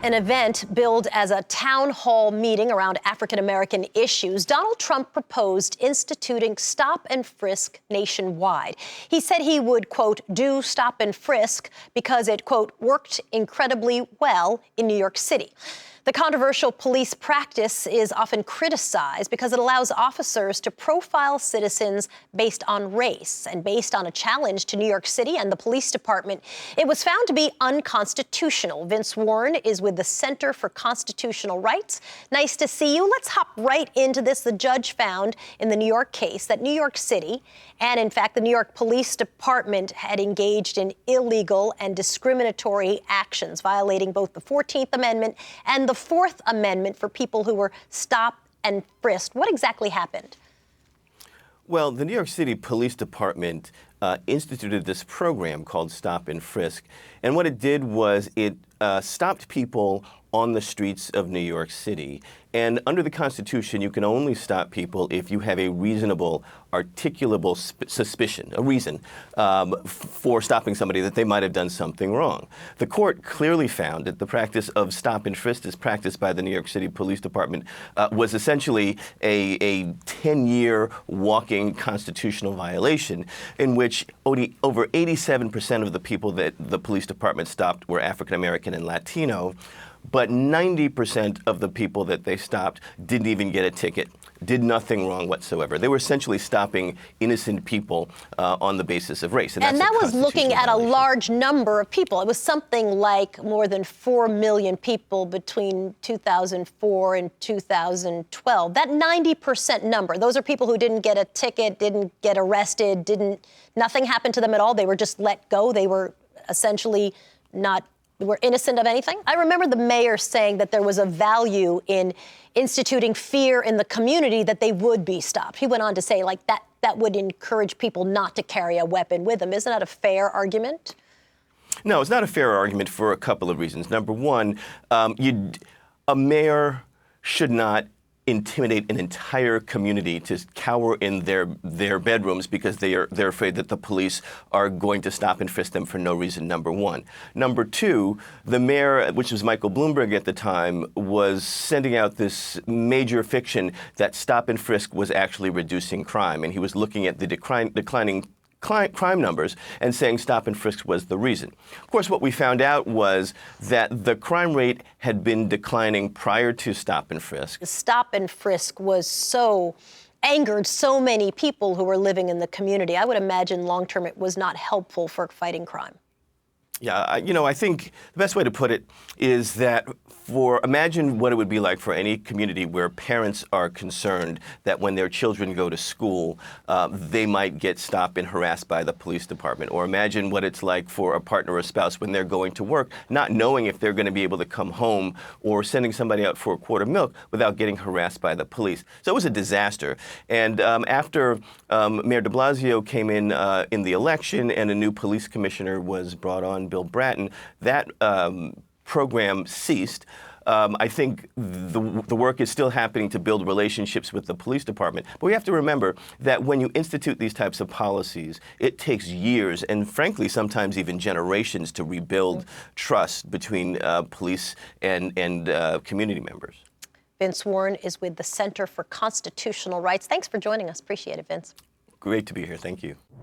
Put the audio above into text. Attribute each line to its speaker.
Speaker 1: At an event billed as a town hall meeting around African-American issues, Donald Trump proposed instituting stop and frisk nationwide. He said he would, quote, do stop and frisk because it, quote, worked incredibly well in New York City. The controversial police practice is often criticized because it allows officers to profile citizens based on race. And based on a challenge to New York City and the police department, it was found to be unconstitutional. Vince Warren is with the Center for Constitutional Rights. Nice to see you. Let's hop right into this. The judge found in the New York case that New York City and, in fact, the New York Police Department had engaged in illegal and discriminatory actions, violating both the 14th Amendment and the Fourth Amendment for people who were stopped and frisked. What exactly happened?
Speaker 2: Well, the New York City Police Department instituted this program called Stop and Frisk. And what it did was it stopped people on the streets of New York City. And under the Constitution, you can only stop people if you have a reasonable, articulable suspicion, a reason for stopping somebody that they might have done something wrong. The court clearly found that the practice of stop and frisk as practiced by the New York City Police Department was essentially a 10-year walking constitutional violation in which over 87% of the people that the police department stopped were African American and Latino. But 90% of the people that they stopped didn't even get a ticket, did nothing wrong whatsoever. They were essentially stopping innocent people on the basis of race.
Speaker 1: And that was looking at a large number of people. It was something like more than 4 million people between 2004 and 2012. That 90% number, those are people who didn't get a ticket, didn't get arrested, nothing happened to them at all. They were just let go. They were essentially were innocent of anything. I remember the mayor saying that there was a value in instituting fear in the community that they would be stopped. He went on to say like that would encourage people not to carry a weapon with them. Isn't that a fair argument?
Speaker 2: No, it's not a fair argument for a couple of reasons. Number one, a mayor should not intimidate an entire community to cower in their bedrooms because they're afraid that the police are going to stop and frisk them for no reason, number one. Number two, the mayor, which was Michael Bloomberg at the time, was sending out this major fiction that stop and frisk was actually reducing crime, and he was looking at the declining crime numbers and saying stop and frisk was the reason. Of course, what we found out was that the crime rate had been declining prior to stop and frisk.
Speaker 1: The stop and frisk angered so many people who were living in the community. I would imagine long-term it was not helpful for fighting crime.
Speaker 2: Yeah, I think the best way to put it is that imagine what it would be like for any community where parents are concerned that when their children go to school, they might get stopped and harassed by the police department. Or imagine what it's like for a partner or a spouse when they're going to work, not knowing if they're going to be able to come home, or sending somebody out for a quart of milk without getting harassed by the police. So it was a disaster. And after Mayor de Blasio came in the election and a new police commissioner was brought on, Bill Bratton, that program ceased. I think the work is still happening to build relationships with the police department. But we have to remember that when you institute these types of policies, it takes years and, frankly, sometimes even generations to rebuild trust between police and community members.
Speaker 1: Vince Warren is with the Center for Constitutional Rights. Thanks for joining us. Appreciate it, Vince.
Speaker 2: Great to be here. Thank you.